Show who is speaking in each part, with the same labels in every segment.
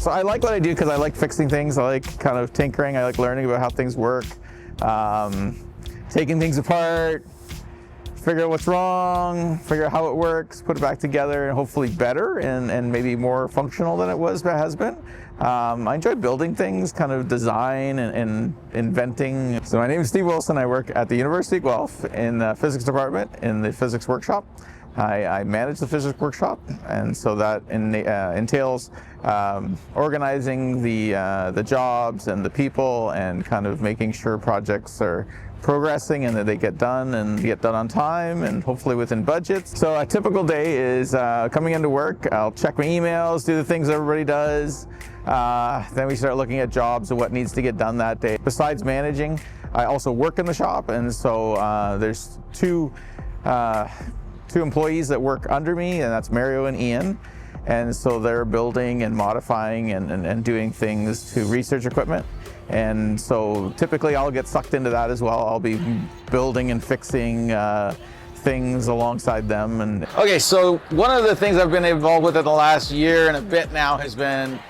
Speaker 1: So I like what I do because I like fixing things. I like kind of tinkering. I like learning about how things work, taking things apart, figure out what's wrong, figure out how it works, put it back together, and hopefully better and maybe more functional than it has been. I enjoy building things, kind of design and inventing. So my name is Steve Wilson. I work at the University of Guelph in the physics department in the physics workshop. I manage the physics workshop, and so that entails organizing the jobs and the people and kind of making sure projects are progressing and that they get done on time and hopefully within budgets. So a typical day is coming into work, I'll check my emails, do the things everybody does. Then we start looking at jobs and what needs to get done that day. Besides managing, I also work in the shop, and so there's two employees that work under me, and that's Mario and Ian. And so they're building and modifying and doing things to research equipment. And so typically I'll get sucked into that as well. I'll be building and fixing things alongside them. And okay, so one of the things I've been involved with in the last year and a bit now has been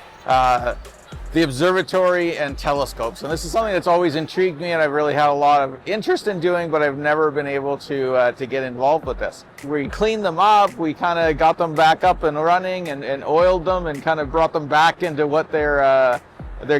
Speaker 1: the observatory and telescopes. And this is something that's always intrigued me and I've really had a lot of interest in doing, but I've never been able to get involved with this. We cleaned them up, we kind of got them back up and running and oiled them and kind of brought them back into what their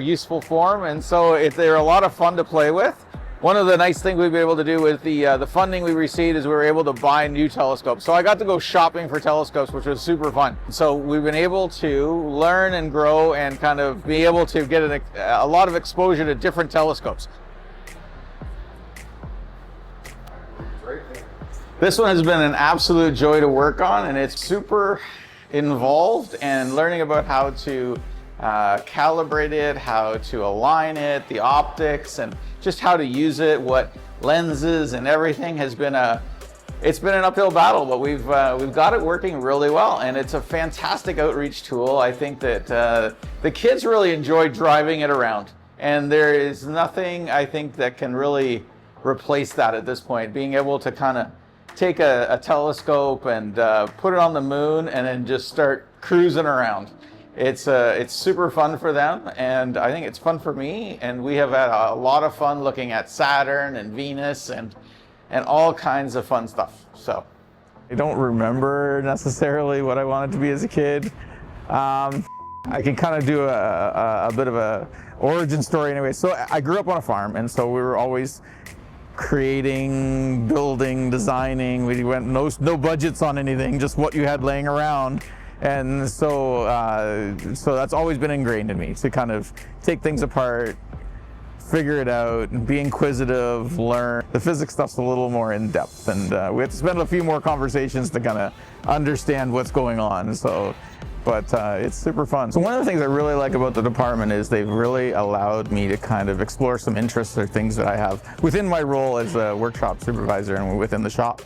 Speaker 1: useful form. And so they're a lot of fun to play with. One of the nice things we've been able to do with the funding we received is we were able to buy new telescopes. So I got to go shopping for telescopes, which was super fun. So we've been able to learn and grow and kind of be able to get a lot of exposure to different telescopes. This one has been an absolute joy to work on, and it's super involved and learning about how to calibrate it, how to align it, the optics, and just how to use it, what lenses and everything has been it's been an uphill battle, but we've got it working really well, and it's a fantastic outreach tool. I think that the kids really enjoy driving it around, and there is nothing I think that can really replace that at this point. Being able to kind of take a telescope and put it on the moon and then just start cruising around. It's super fun for them, and I think it's fun for me, and we have had a lot of fun looking at Saturn and Venus and all kinds of fun stuff. So I don't remember necessarily what I wanted to be as a kid. I can kind of do a bit of a origin story anyway. So I grew up on a farm, and so we were always creating, building, designing. We went no budgets on anything, just what you had laying around. And so that's always been ingrained in me, to kind of take things apart, figure it out, be inquisitive, learn. The physics stuff's a little more in depth, and we have to spend a few more conversations to kind of understand what's going on. So, but it's super fun. So one of the things I really like about the department is they've really allowed me to kind of explore some interests or things that I have within my role as a workshop supervisor and within the shop.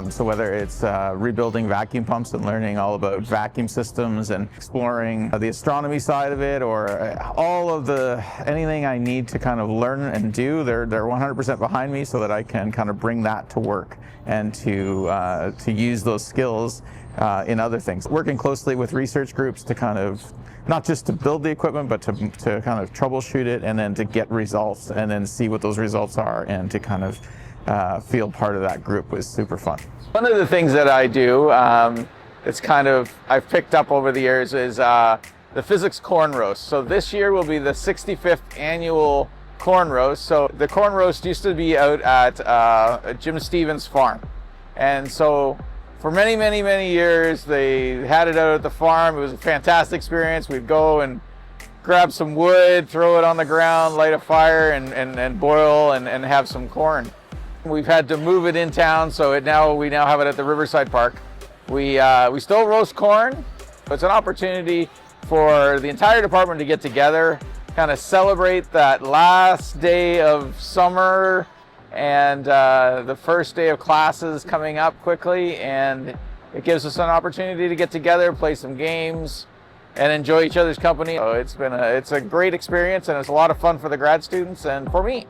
Speaker 1: So whether it's rebuilding vacuum pumps and learning all about vacuum systems and exploring the astronomy side of it, or all of anything I need to kind of learn and do, they're 100% behind me so that I can kind of bring that to work and to use those skills in other things. Working closely with research groups to kind of, not just to build the equipment, but to kind of troubleshoot it and then to get results and then see what those results are and to kind of feel part of that group was super fun. One of the things that I do, it's kind of, I've picked up over the years, is the physics corn roast. So this year will be the 65th annual corn roast. So the corn roast used to be out at Jim Stevens' farm. And so for many, many, many years, they had it out at the farm. It was a fantastic experience. We'd go and grab some wood, throw it on the ground, light a fire, and boil and have some corn. We've had to move it in town, so we now have it at the Riverside Park. We still roast corn, but it's an opportunity for the entire department to get together, kind of celebrate that last day of summer and the first day of classes coming up quickly, and it gives us an opportunity to get together, play some games, and enjoy each other's company. So it's a great experience, and it's a lot of fun for the grad students and for me.